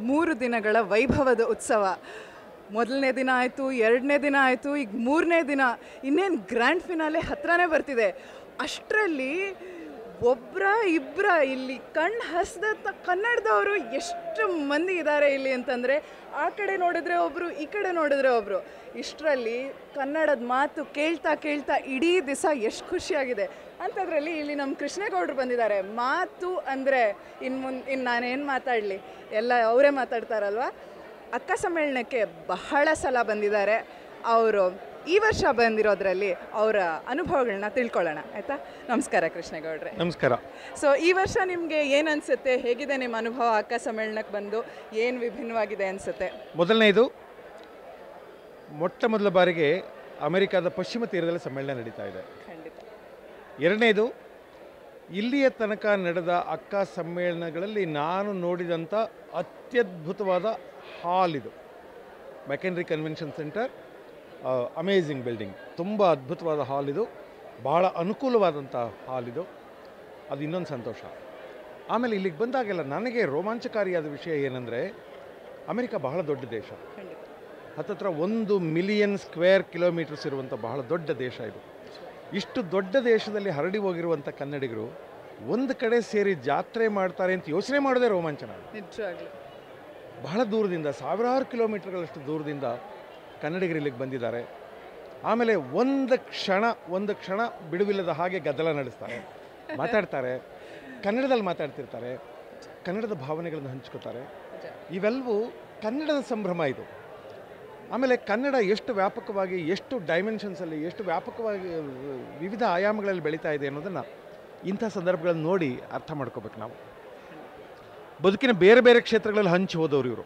3 ದಿನಗಳ ವೈಭವದ ಉತ್ಸವ. ಮೊದಲನೇ ದಿನ ಆಯಿತು, 2ನೇ ದಿನ ಆಯಿತು, ಈಗ 3ನೇ ದಿನ. ಇನ್ನೇನು ಗ್ರ್ಯಾಂಡ್ ಫಿನಾಲೆ ಹತ್ರನೇ ಬರ್ತಿದೆ. ಅಷ್ಟರಲ್ಲಿ ಇಬ್ಬರ ಇಲ್ಲಿ ಕಣ್ಣು ಹಸ್ದ ಕನ್ನಡದವರು ಎಷ್ಟು ಮಂದಿ ಇದ್ದಾರೆ ಇಲ್ಲಿ ಅಂತಂದರೆ, ಆ ಕಡೆ ನೋಡಿದ್ರೆ ಒಬ್ಬರು, ಈ ಕಡೆ ನೋಡಿದ್ರೆ ಒಬ್ಬರು. ಇಷ್ಟರಲ್ಲಿ ಕನ್ನಡದ ಮಾತು ಕೇಳ್ತಾ ಕೇಳ್ತಾ ಇಡೀ ದಿವಸ ಎಷ್ಟು ಖುಷಿಯಾಗಿದೆ. ಅಂಥದ್ರಲ್ಲಿ ಇಲ್ಲಿ ನಮ್ಮ ಕೃಷ್ಣೇಗೌಡರು ಬಂದಿದ್ದಾರೆ. ಮಾತು ಅಂದರೆ ಇನ್ನು ನಾನೇನು ಮಾತಾಡಲಿ, ಎಲ್ಲ ಅವರೇ ಮಾತಾಡ್ತಾರಲ್ವ. ಅಕ್ಕ ಸಮ್ಮೇಳನಕ್ಕೆ ಬಹಳ ಸಲ ಬಂದಿದ್ದಾರೆ. ಅವರು ಈ ವರ್ಷ ಬಂದಿರೋದ್ರಲ್ಲಿ ಅವರ ಅನುಭವಗಳನ್ನ ತಿಳ್ಕೊಳ್ಳೋಣ, ಆಯಿತಾ? ನಮಸ್ಕಾರ ಕೃಷ್ಣೇಗೌಡ್ರೆ. ನಮಸ್ಕಾರ. ಸೊ ಈ ವರ್ಷ ನಿಮಗೆ ಏನು ಅನಿಸುತ್ತೆ? ಹೇಗಿದೆ ನಿಮ್ಮ ಅನುಭವ? ಅಕ್ಕ ಸಮ್ಮೇಳನಕ್ಕೆ ಬಂದು ಏನು ವಿಭಿನ್ನವಾಗಿದೆ ಅನಿಸುತ್ತೆ? ಮೊದಲನೇದು, ಮೊಟ್ಟ ಮೊದಲ ಬಾರಿಗೆ ಅಮೆರಿಕದ ಪಶ್ಚಿಮ ತೀರದಲ್ಲಿ ಸಮ್ಮೇಳನ ನಡೀತಾ ಇದೆ. ಖಂಡಿತ. ಎರಡನೇದು, ಇಲ್ಲಿಯ ತನಕ ನಡೆದ ಅಕ್ಕ ಸಮ್ಮೇಳನಗಳಲ್ಲಿ ನಾನು ನೋಡಿದಂಥ ಅತ್ಯದ್ಭುತವಾದ ಹಾಲ್ ಇದು. ಮೆಕೆನ್ರಿ ಕನ್ವೆನ್ಷನ್ ಸೆಂಟರ್, ಅಮೇಝಿಂಗ್ ಬಿಲ್ಡಿಂಗ್, ತುಂಬ ಅದ್ಭುತವಾದ ಹಾಲ್ ಇದು, ಭಾಳ ಅನುಕೂಲವಾದಂಥ ಹಾಲ್ ಇದು. ಅದು ಇನ್ನೊಂದು ಸಂತೋಷ. ಆಮೇಲೆ ಇಲ್ಲಿಗೆ ಬಂದಾಗೆಲ್ಲ ನನಗೆ ರೋಮಾಂಚಕಾರಿಯಾದ ವಿಷಯ ಏನಂದರೆ, ಅಮೆರಿಕ ಬಹಳ ದೊಡ್ಡ ದೇಶ, ಹತ್ತತ್ರ 1 ಮಿಲಿಯನ್ ಸ್ಕ್ವೇರ್ ಕಿಲೋಮೀಟರ್ಸ್ ಇರುವಂಥ ಬಹಳ ದೊಡ್ಡ ದೇಶ ಇದು. ಇಷ್ಟು ದೊಡ್ಡ ದೇಶದಲ್ಲಿ ಹರಡಿ ಹೋಗಿರುವಂಥ ಕನ್ನಡಿಗರು ಒಂದು ಕಡೆ ಸೇರಿ ಜಾತ್ರೆ ಮಾಡ್ತಾರೆ ಅಂತ ಯೋಚನೆ ಮಾಡೋದೇ ರೋಮಾಂಚನ. ನಿಜವಾಗ್ಲೂ ಬಹಳ ದೂರದಿಂದ, ಸಾವಿರಾರು ಕಿಲೋಮೀಟರ್ಗಳಷ್ಟು ದೂರದಿಂದ ಕನ್ನಡಿಗರು ಇಲ್ಲಿಗೆ ಬಂದಿದ್ದಾರೆ. ಆಮೇಲೆ ಒಂದು ಕ್ಷಣ ಬಿಡುವಿಲ್ಲದ ಹಾಗೆ ಗದ್ದಲ ನಡೆಸ್ತಾರೆ, ಮಾತಾಡ್ತಾರೆ, ಕನ್ನಡದಲ್ಲಿ ಮಾತಾಡ್ತಿರ್ತಾರೆ, ಕನ್ನಡದ ಭಾವನೆಗಳನ್ನು ಹಂಚ್ಕೋತಾರೆ. ಇವೆಲ್ಲವೂ ಕನ್ನಡದ ಸಂಭ್ರಮ ಇದು. ಆಮೇಲೆ ಕನ್ನಡ ಎಷ್ಟು ವ್ಯಾಪಕವಾಗಿ, ಎಷ್ಟು ಡೈಮೆನ್ಷನ್ಸಲ್ಲಿ, ಎಷ್ಟು ವ್ಯಾಪಕವಾಗಿ ವಿವಿಧ ಆಯಾಮಗಳಲ್ಲಿ ಬೆಳೀತಾ ಇದೆ ಅನ್ನೋದನ್ನು ಇಂಥ ಸಂದರ್ಭಗಳನ್ನು ನೋಡಿ ಅರ್ಥ ಮಾಡ್ಕೋಬೇಕು ನಾವು. ಬದುಕಿನ ಬೇರೆ ಬೇರೆ ಕ್ಷೇತ್ರಗಳಲ್ಲಿ ಹಂಚಿ ಹೋದವರು ಇವರು.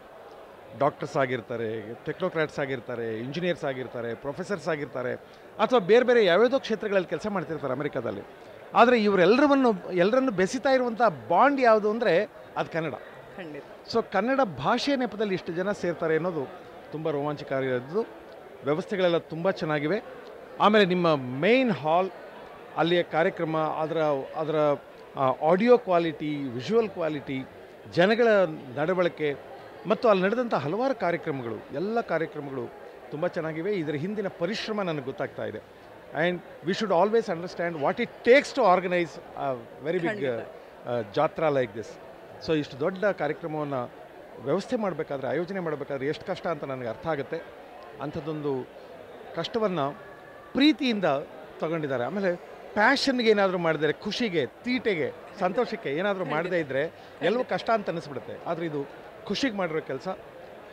ಡಾಕ್ಟರ್ಸ್ ಆಗಿರ್ತಾರೆ, ಟೆಕ್ನೋಕ್ರಾಟ್ಸ್ ಆಗಿರ್ತಾರೆ, ಇಂಜಿನಿಯರ್ಸ್ ಆಗಿರ್ತಾರೆ, ಪ್ರೊಫೆಸರ್ಸ್ ಆಗಿರ್ತಾರೆ, ಅಥವಾ ಬೇರೆ ಬೇರೆ ಯಾವ್ಯಾವುದೋ ಕ್ಷೇತ್ರಗಳಲ್ಲಿ ಕೆಲಸ ಮಾಡ್ತಿರ್ತಾರೆ ಅಮೆರಿಕದಲ್ಲಿ. ಆದರೆ ಎಲ್ಲರನ್ನು ಬೆಸಿತಾ ಇರುವಂಥ ಬಾಂಡ್ ಯಾವುದು ಅಂದರೆ ಅದು ಕನ್ನಡ. ಖಂಡಿತ. ಸೊ ಕನ್ನಡ ಭಾಷೆ ನೆಪದಲ್ಲಿ ಇಷ್ಟು ಜನ ಸೇರ್ತಾರೆ ಅನ್ನೋದು ತುಂಬ ರೋಮಾಂಚಕಾರಿಯಾದದ್ದು. ವ್ಯವಸ್ಥೆಗಳೆಲ್ಲ ತುಂಬ ಚೆನ್ನಾಗಿವೆ. ಆಮೇಲೆ ನಿಮ್ಮ ಮೇನ್ ಹಾಲ್, ಅಲ್ಲಿಯ ಕಾರ್ಯಕ್ರಮ, ಅದರ ಆಡಿಯೋ ಕ್ವಾಲಿಟಿ, ವಿಜುವಲ್ ಕ್ವಾಲಿಟಿ, ಜನಗಳ ನಡವಳಿಕೆ ಮತ್ತು ಅಲ್ಲಿ ನಡೆದಂಥ ಹಲವಾರು ಕಾರ್ಯಕ್ರಮಗಳು, ಎಲ್ಲ ಕಾರ್ಯಕ್ರಮಗಳು ತುಂಬ ಚೆನ್ನಾಗಿವೆ. ಇದರ ಹಿಂದಿನ ಪರಿಶ್ರಮ ನನಗೆ ಗೊತ್ತಾಗ್ತಾ ಇದೆ. And we should always understand what it takes to organise a very big ಜಾತ್ರಾ ಲೈಕ್ ದಿಸ್. ಸೊ ಇಷ್ಟು ದೊಡ್ಡ ಕಾರ್ಯಕ್ರಮವನ್ನು ವ್ಯವಸ್ಥೆ ಮಾಡಬೇಕಾದ್ರೆ, ಆಯೋಜನೆ ಮಾಡಬೇಕಾದ್ರೆ ಎಷ್ಟು ಕಷ್ಟ ಅಂತ ನನಗೆ ಅರ್ಥ ಆಗುತ್ತೆ. ಅಂಥದ್ದೊಂದು ಕಷ್ಟವನ್ನು ಪ್ರೀತಿಯಿಂದ ತಗೊಂಡಿದ್ದಾರೆ. ಆಮೇಲೆ ಪ್ಯಾಷನ್ಗೆ ಏನಾದರೂ ಮಾಡಿದರೆ, ಖುಷಿಗೆ, ತೀಟೆಗೆ, ಸಂತೋಷಕ್ಕೆ ಏನಾದರೂ ಮಾಡದೇ ಇದ್ದರೆ ಎಲ್ಲವೂ ಕಷ್ಟ ಅಂತ ಅನ್ನಿಸ್ಬಿಡುತ್ತೆ. ಆದರೆ ಇದು ಖುಷಿಗೆ ಮಾಡಿರೋ ಕೆಲಸ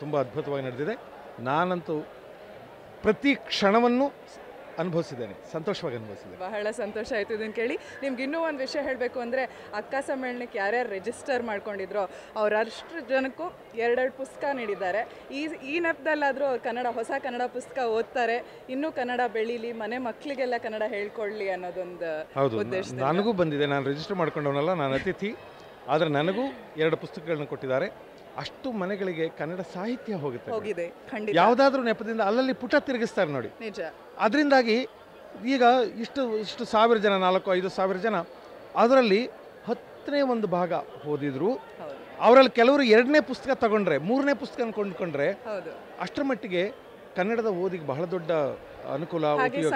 ತುಂಬ ಅದ್ಭುತವಾಗಿ ನಡೆದಿದೆ. ನಾನಂತೂ ಪ್ರತಿ ಕ್ಷಣವನ್ನು ಅನುಭವಿಸಿದ್ದೇನೆ, ಸಂತೋಷವಾಗಿ ಅನುಭವಿಸಿದ್ದೇನೆ. ಬಹಳ ಸಂತೋಷ ಆಯಿತು ಇದನ್ನು ಕೇಳಿ. ನಿಮ್ಗೆ ಇನ್ನೂ ಒಂದು ವಿಷಯ ಹೇಳಬೇಕು ಅಂದರೆ, ಅಕ್ಕ ಸಮ್ಮೇಳನಕ್ಕೆ ಯಾರ್ಯಾರು ರಿಜಿಸ್ಟರ್ ಮಾಡ್ಕೊಂಡಿದ್ರೋ ಅವ್ರು ಅಷ್ಟು ಜನಕ್ಕೂ 2 ಪುಸ್ತಕ ನೀಡಿದ್ದಾರೆ. ಈ ನೆಪದಲ್ಲಾದರೂ ಅವ್ರು ಹೊಸ ಕನ್ನಡ ಪುಸ್ತಕ ಓದ್ತಾರೆ, ಇನ್ನೂ ಕನ್ನಡ ಬೆಳೀಲಿ, ಮನೆ ಮಕ್ಕಳಿಗೆಲ್ಲ ಕನ್ನಡ ಹೇಳ್ಕೊಳ್ಳಿ ಅನ್ನೋದೊಂದು ಉದ್ದೇಶ. ನನಗೂ ಬಂದಿದೆ, ನಾನು ರಿಜಿಸ್ಟರ್ ಮಾಡ್ಕೊಂಡವನಲ್ಲ, ನಾನು ಅತಿಥಿ. ಆದರೆ ನನಗೂ 2 ಪುಸ್ತಕಗಳನ್ನ ಕೊಟ್ಟಿದ್ದಾರೆ. ಅಷ್ಟು ಮನೆಗಳಿಗೆ ಕನ್ನಡ ಸಾಹಿತ್ಯ ಹೋಗಿದೆ. ಯಾವುದಾದ್ರೂ ನೆಪದಿಂದ ಅಲ್ಲಲ್ಲಿ ಪುಟ ತಿರುಗಿಸ್ತಾರೆ ನೋಡಿ. ನಿಜ. ಅದರಿಂದಾಗಿ ಈಗ ಇಷ್ಟು ಸಾವಿರ ಜನ, 4-5 ಸಾವಿರ ಜನ, ಅದರಲ್ಲಿ 10ನೇ ಒಂದು ಭಾಗ ಓದಿದ್ರು. ಅವರಲ್ಲಿ ಕೆಲವರು 2ನೇ ಪುಸ್ತಕ ತಗೊಂಡ್ರೆ, 3ನೇ ಪುಸ್ತಕ ಕೊಂಡ್ಕೊಂಡ್ರೆ ಅಷ್ಟರ ಮಟ್ಟಿಗೆ ಕನ್ನಡದ ಓದಿಗೆ ಬಹಳ ದೊಡ್ಡ ಅನುಕೂಲ, ಉಪಯೋಗ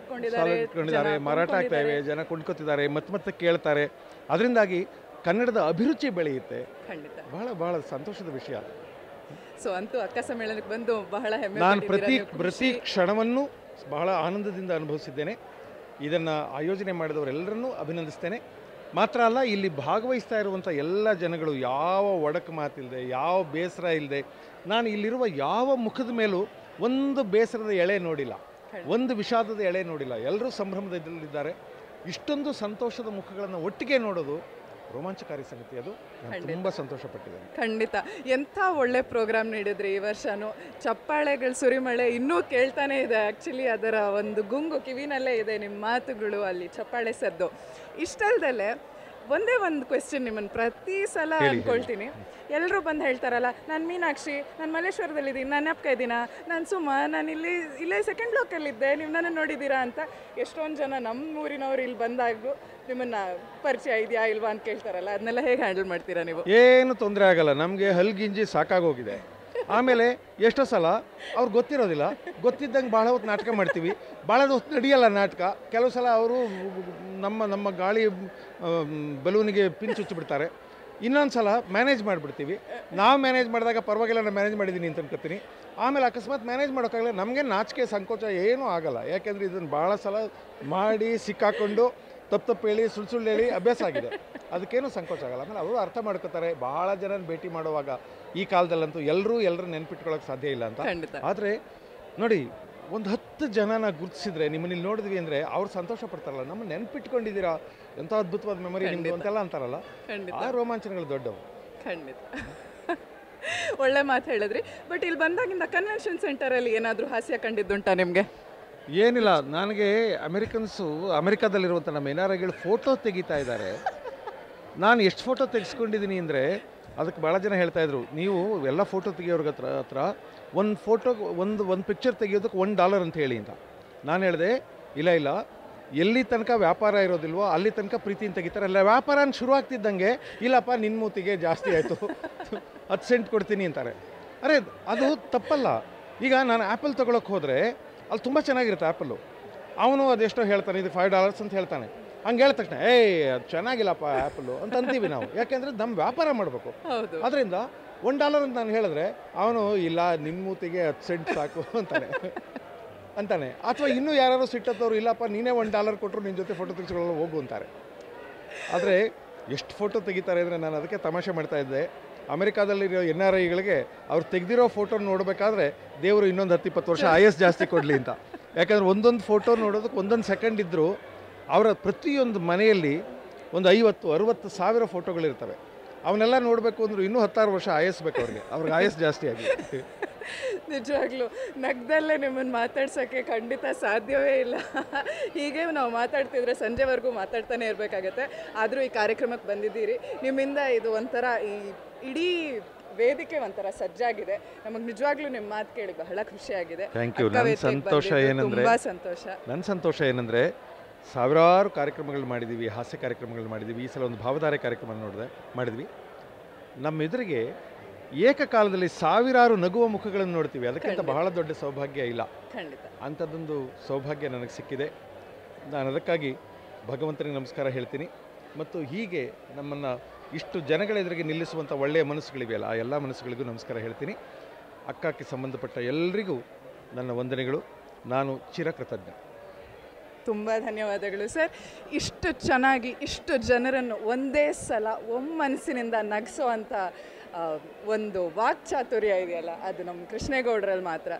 ಇಟ್ಕೊಂಡಿದ್ದಾರೆ, ಮಾರಾಟ ಆಗ್ತಾ ಇವೆ, ಜನ ಕೊಂಡ್ಕೊತಿದ್ದಾರೆ, ಮತ್ತೆ ಕೇಳ್ತಾರೆ. ಅದರಿಂದಾಗಿ ಕನ್ನಡದ ಅಭಿರುಚಿ ಬೆಳೆಯುತ್ತೆ. ಬಹಳ ಬಹಳ ಸಂತೋಷದ ವಿಷಯ. ಸೊ ಅಂತೂ ಅಕ್ಕ ಸಮ್ಮೇಳನಕ್ಕೆ ಬಂದು ಬಹಳ ಹೆಮ್ಮೆ. ನಾನು ಪ್ರತಿ ಕ್ಷಣವನ್ನು ಬಹಳ ಆನಂದದಿಂದ ಅನುಭವಿಸಿದ್ದೇನೆ. ಇದನ್ನು ಆಯೋಜನೆ ಮಾಡಿದವರೆಲ್ಲರನ್ನೂ ಅಭಿನಂದಿಸ್ತೇನೆ. ಮಾತ್ರ ಅಲ್ಲ, ಇಲ್ಲಿ ಭಾಗವಹಿಸ್ತಾ ಇರುವಂಥ ಎಲ್ಲ ಜನಗಳು ಯಾವ ಒಡಕು ಮಾತಿಲ್ಲದೆ, ಯಾವ ಬೇಸರ ಇಲ್ಲದೆ, ನಾನು ಇಲ್ಲಿರುವ ಯಾವ ಮುಖದ ಮೇಲೂ ಒಂದು ಬೇಸರದ ಎಳೆ ನೋಡಿಲ್ಲ, ಒಂದು ವಿಷಾದದ ಎಳೆ ನೋಡಿಲ್ಲ. ಎಲ್ಲರೂ ಸಂಭ್ರಮದಲ್ಲಿದ್ದಾರೆ. ಇಷ್ಟೊಂದು ಸಂತೋಷದ ಮುಖಗಳನ್ನು ಒಟ್ಟಿಗೆ ನೋಡೋದು ರೋಮಾಂಚಕಾರಿ ಸಂಗತಿ. ಅದು ತುಂಬ ಸಂತೋಷಪಟ್ಟಿದ್ದೇನೆ. ಖಂಡಿತ. ಎಂಥ ಒಳ್ಳೆ ಪ್ರೋಗ್ರಾಮ್ ನೀಡಿದ್ರಿ ಈ ವರ್ಷನೂ. ಚಪ್ಪಾಳೆಗಳು, ಸುರಿಮಳೆ ಇನ್ನೂ ಕೇಳ್ತಾನೆ ಇದೆ. ಆ್ಯಕ್ಚುಲಿ ಅದರ ಒಂದು ಗುಂಗು ಕಿವಿನಲ್ಲೇ ಇದೆ, ನಿಮ್ಮ ಮಾತುಗಳು, ಅಲ್ಲಿ ಚಪ್ಪಾಳೆ ಸದ್ದು. ಇಷ್ಟಲ್ದಲ್ಲೇ ಒಂದೇ ಒಂದು ಕ್ವೆಶ್ಚನ್ ನಿಮ್ಮನ್ನು ಪ್ರತಿ ಸಲ ಅಂದ್ಕೊಳ್ತೀನಿ. ಎಲ್ಲರೂ ಬಂದು ಹೇಳ್ತಾರಲ್ಲ, ನಾನು ಮೀನಾಕ್ಷಿ, ನಾನು ಮಲ್ಲೇಶ್ವರದಲ್ಲಿದ್ದೀನಿ, ನಾನು ನೆನಪಕ ಇದ್ದೀನ, ನಾನು ಸುಮಾ, ನಾನು ಇಲ್ಲೇ ಸೆಕೆಂಡ್ ಬ್ಲಾಕಲ್ಲಿದ್ದೆ, ನೀವು ನನ್ನ ನೋಡಿದ್ದೀರಾ ಅಂತ. ಎಷ್ಟೊಂದು ಜನ ನಮ್ಮ ಊರಿನವ್ರು ಇಲ್ಲಿ ಬಂದಾಗೂ ನಿಮ್ಮನ್ನು ಪರಿಚಯ ಇದೆಯಾ ಇಲ್ವಾ ಅಂತ ಕೇಳ್ತಾರಲ್ಲ, ಅದನ್ನೆಲ್ಲ ಹೇಗೆ ಹ್ಯಾಂಡಲ್ ಮಾಡ್ತೀರಾ ನೀವು? ಏನು ತೊಂದರೆ ಆಗಲ್ಲ, ನಮಗೆ ಹಲ್ಗಿಂಜಿ ಸಾಕಾಗೋಗಿದೆ. ಆಮೇಲೆ ಎಷ್ಟೋ ಸಲ ಅವ್ರು ಗೊತ್ತಿರೋದಿಲ್ಲ, ಗೊತ್ತಿದ್ದಂಗೆ ಭಾಳ ಹೊತ್ತು ನಾಟಕ ಮಾಡ್ತೀವಿ, ಭಾಳ ಹೊತ್ತು ನಡೆಯಲ್ಲ ನಾಟಕ. ಕೆಲವು ಸಲ ಅವರು ನಮ್ಮ ಗಾಳಿ ಬಲೂನಿಗೆ ಪಿನ್ ಚುಚ್ಚಿಬಿಡ್ತಾರೆ. ಇನ್ನೊಂದು ಸಲ ಮ್ಯಾನೇಜ್ ಮಾಡಿಬಿಡ್ತೀವಿ. ನಾವು ಮ್ಯಾನೇಜ್ ಮಾಡಿದಾಗ ಪರವಾಗಿಲ್ಲ, ನಾನು ಮ್ಯಾನೇಜ್ ಮಾಡಿದ್ದೀನಿ ಅಂತ ಅನ್ಕೋತೀನಿ. ಆಮೇಲೆ ಅಕಸ್ಮಾತ್ ಮ್ಯಾನೇಜ್ ಮಾಡೋಕ್ಕಾಗಲ್ಲ, ನಮಗೆ ನಾಚಿಕೆ ಸಂಕೋಚ ಏನೂ ಆಗಲ್ಲ. ಯಾಕೆಂದರೆ ಇದನ್ನು ಭಾಳ ಸಲ ಮಾಡಿ ಸಿಕ್ಕಾಕೊಂಡು ತಪ್ಪು ಹೇಳಿ ಸುಳ್ಳು ಹೇಳಿ ಅಭ್ಯಾಸ ಆಗಿದೆ. ಅದಕ್ಕೇನು ಸಂಕೋಚ ಆಗಲ್ಲ. ಆಮೇಲೆ ಅವರು ಅರ್ಥ ಮಾಡ್ಕೋತಾರೆ. ಭಾಳ ಜನ ಭೇಟಿ ಮಾಡುವಾಗ ಈ ಕಾಲದಲ್ಲಂತೂ ಎಲ್ಲರೂ ನೆನ್ಪಿಟ್ಕೊಳ್ಳೋಕೆ ಸಾಧ್ಯ ಇಲ್ಲ ಅಂತ. ಆದರೆ ನೋಡಿ, ಒಂದು 10 ಜನನ ಗುರುತಿಸಿದ್ರೆ, ನಿಮ್ಮನ್ನ ಇಲ್ಲಿ ನೋಡಿದ್ವಿ ಅಂದರೆ ಅವ್ರು ಸಂತೋಷ ಪಡ್ತಾರಲ್ಲ, ನಮ್ಮ ನೆನ್ಪಿಟ್ಕೊಂಡಿದ್ದೀರಾ, ಎಂಥ ಅದ್ಭುತವಾದ ಮೆಮೊರಿ ನಿಮ್ಮದು ಅಂತೆಲ್ಲ ಅಂತಾರಲ್ಲ, ಆ ರೋಮಾಂಚನಗಳು ದೊಡ್ಡವು. ಖಂಡಿತ ಒಳ್ಳೆ ಮಾತು ಹೇಳಿದ್ರಿ. ಬಟ್ ಇಲ್ಲಿ ಬಂದಾಗಿಂದ ಕನ್ವೆನ್ಷನ್ ಸೆಂಟರಲ್ಲಿ ಏನಾದರೂ ಹಾಸ್ಯ ಕಂಡಿದ್ದುಂಟಾ ನಿಮಗೆ? ಏನಿಲ್ಲ, ನನಗೆ ಅಮೆರಿಕಾದಲ್ಲಿರುವಂಥ ನಮ್ಮ ಎನ್ಆರ್ಐಗಳು ಫೋಟೋ ತೆಗಿತಾ ಇದ್ದಾರೆ. ನಾನು ಎಷ್ಟು ಫೋಟೋ ತೆಗೆಸ್ಕೊಂಡಿದ್ದೀನಿ ಅಂದರೆ ಅದಕ್ಕೆ ಭಾಳ ಜನ ಹೇಳ್ತಾಯಿದ್ರು, ನೀವು ಎಲ್ಲ ಫೋಟೋ ತೆಗಿಯೋರ್ಗ ಹತ್ರ ಒಂದು ಫೋಟೋ ಒಂದು ಪಿಕ್ಚರ್ ತೆಗಿಯೋದಕ್ಕೆ $1 ಅಂತ ಹೇಳಿ ಅಂತ. ನಾನು ಹೇಳಿದೆ, ಇಲ್ಲ, ಎಲ್ಲಿ ತನಕ ವ್ಯಾಪಾರ ಇರೋದಿಲ್ವೋ ಅಲ್ಲಿ ತನಕ ಪ್ರೀತಿನ ತೆಗಿತಾರೆ. ಅಲ್ಲ, ವ್ಯಾಪಾರ ಶುರು ಆಗ್ತಿದ್ದಂಗೆ, ಇಲ್ಲಪ್ಪ ನಿನ್ನ ಮೂತಿಗೆ ಜಾಸ್ತಿ ಆಯಿತು, 10 ಸೆಂಟ್ ಕೊಡ್ತೀನಿ ಅಂತಾರೆ. ಅರೆ, ಅದು ತಪ್ಪಲ್ಲ. ಈಗ ನಾನು ಆ್ಯಪಲ್ ತೊಗೊಳಕ್ಕೆ ಹೋದರೆ ಅಲ್ಲಿ ತುಂಬ ಚೆನ್ನಾಗಿರುತ್ತೆ ಆ್ಯಪಲ್ಲು. ಅವನು ಅದೆಷ್ಟೋ ಹೇಳ್ತಾನೆ, ಇದು $5 ಅಂತ ಹೇಳ್ತಾನೆ. ಹಂಗೆ ಹೇಳಿದ ತಕ್ಷಣ ಅದು ಚೆನ್ನಾಗಿಲ್ಲಪ್ಪ ಆ್ಯಪಲ್ಲು ಅಂತ ಅಂತೀವಿ ನಾವು. ಯಾಕೆಂದರೆ ನಮ್ಮ ವ್ಯಾಪಾರ ಮಾಡಬೇಕು. ಅದರಿಂದ $1 ಅಂತ ನಾನು ಹೇಳಿದ್ರೆ ಅವನು ಇಲ್ಲ, ನಿಮ್ಮ ಮೂತಿಗೆ 10 ಸೆಂಟ್ ಸಾಕು ಅಂತಾನೆ. ಅಥವಾ ಇನ್ನೂ ಯಾರು ಸಿಟ್ಟತ್ತವ್ರು, ಇಲ್ಲಪ್ಪ ನೀನೇ $1 ಕೊಟ್ಟರು ನಿನ್ನ ಜೊತೆ ಫೋಟೋ ತೆಗೆಸ್ಕೊಳ್ಳೋ ಹೋಗು ಅಂತಾರೆ. ಆದರೆ ಎಷ್ಟು ಫೋಟೋ ತೆಗಿತಾರೆ ಅಂದರೆ, ನಾನು ಅದಕ್ಕೆ ತಮಾಷೆ ಮಾಡ್ತಾ ಇದ್ದೆ, ಅಮೆರಿಕಾದಲ್ಲಿರೋ NRIಗಳಿಗೆ ಅವ್ರು ತೆಗೆದಿರೋ ಫೋಟೋ ನೋಡಬೇಕಾದ್ರೆ ದೇವರು ಇನ್ನೊಂದು 10-20 ವರ್ಷ ಆಯಸ್ ಜಾಸ್ತಿ ಕೊಡಲಿ ಅಂತ. ಯಾಕಂದರೆ ಒಂದೊಂದು ಫೋಟೋ ನೋಡೋದಕ್ಕೆ 1 ಸೆಕೆಂಡ್ ಇದ್ದರೂ ಅವರ ಪ್ರತಿಯೊಂದು ಮನೆಯಲ್ಲಿ ಒಂದು 50-60 ಸಾವಿರ ಫೋಟೋಗಳಿರ್ತವೆ. ಅವನ್ನೆಲ್ಲ ನೋಡಬೇಕು ಅಂದರೂ ಇನ್ನೂ 16 ವರ್ಷ ಆಯಸ್ಬೇಕು ಅವ್ರಿಗೆ ಆಯಸ್ ಜಾಸ್ತಿ ಆಗಿದೆ. ನಿಜವಾಗ್ಲೂ ನಗ್ದಲ್ಲೇ ನಿಮ್ಮನ್ನು ಮಾತಾಡ್ಸೋಕ್ಕೆ ಖಂಡಿತ ಸಾಧ್ಯವೇ ಇಲ್ಲ. ಹೀಗೆ ನಾವು ಮಾತಾಡ್ತಿದ್ರೆ ಸಂಜೆವರೆಗೂ ಮಾತಾಡ್ತಾನೆ ಇರಬೇಕಾಗತ್ತೆ. ಆದರೂ ಈ ಕಾರ್ಯಕ್ರಮಕ್ಕೆ ಬಂದಿದ್ದೀರಿ, ನಿಮ್ಮಿಂದ ಇದು ಒಂಥರ ಈ ಇಡೀ ವೇದಿಕೆ ಒಂಥರ ಸಜ್ಜಾಗಿದೆ. ನಮಗೆ ನಿಜವಾಗ್ಲೂ ನಿಮ್ಮ ಮಾತು ಕೇಳಿ ಬಹಳ ಖುಷಿಯಾಗಿದೆ. Thank you. ನನ್ನ ಸಂತೋಷ ಏನಂದರೆ ಸಾವಿರಾರು ಕಾರ್ಯಕ್ರಮಗಳು ಮಾಡಿದ್ದೀವಿ, ಹಾಸ್ಯ ಕಾರ್ಯಕ್ರಮಗಳು ಮಾಡಿದ್ದೀವಿ. ಈ ಸಲ ಒಂದು ಭಾವಧಾರೆ ಕಾರ್ಯಕ್ರಮ ಮಾಡಿದ್ವಿ. ನಮ್ಮ ಎದುರಿಗೆ ಏಕಕಾಲದಲ್ಲಿ ಸಾವಿರಾರು ನಗುವ ಮುಖಗಳನ್ನು ನೋಡ್ತೀವಿ. ಅದಕ್ಕಿಂತ ಬಹಳ ದೊಡ್ಡ ಸೌಭಾಗ್ಯ ಇಲ್ಲ. ಅಂಥದ್ದೊಂದು ಸೌಭಾಗ್ಯ ನನಗೆ ಸಿಕ್ಕಿದೆ. ನಾನು ಅದಕ್ಕಾಗಿ ಭಗವಂತನಿಗೆ ನಮಸ್ಕಾರ ಹೇಳ್ತೀನಿ. ಮತ್ತು ಹೀಗೆ ನಮ್ಮನ್ನು ಇಷ್ಟು ಜನಗಳ ಎದುರಿಗೆ ನಿಲ್ಲಿಸುವಂಥ ಒಳ್ಳೆಯ ಮನಸ್ಸುಗಳಿವೆಯಲ್ಲ, ಆ ಎಲ್ಲ ಮನಸ್ಸುಗಳಿಗೂ ನಮಸ್ಕಾರ ಹೇಳ್ತೀನಿ. ಅಕ್ಕಕ್ಕೆ ಸಂಬಂಧಪಟ್ಟ ಎಲ್ಲರಿಗೂ ನನ್ನ ವಂದನೆಗಳು. ನಾನು ಚಿರಕೃತಜ್ಞ. ತುಂಬ ಧನ್ಯವಾದಗಳು ಸರ್. ಇಷ್ಟು ಚೆನ್ನಾಗಿ ಇಷ್ಟು ಜನರನ್ನು ಒಂದೇ ಸಲ ಒಮ್ಮನಸ್ಸಿನಿಂದ ನಗಿಸೋವಂಥ ಒಂದು ವಾಕ್ಚಾತುರ್ಯ ಇದೆಯಲ್ಲ, ಅದು ನಮ್ಮ ಕೃಷ್ಣೇಗೌಡರಲ್ಲಿ ಮಾತ್ರ.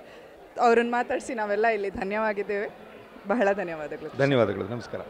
ಅವ್ರನ್ನ ಮಾತಾಡಿಸಿ ನಾವೆಲ್ಲ ಇಲ್ಲಿ ಧನ್ಯವಾಗಿದ್ದೇವೆ. ಬಹಳ ಧನ್ಯವಾದಗಳು. ನಮಸ್ಕಾರ.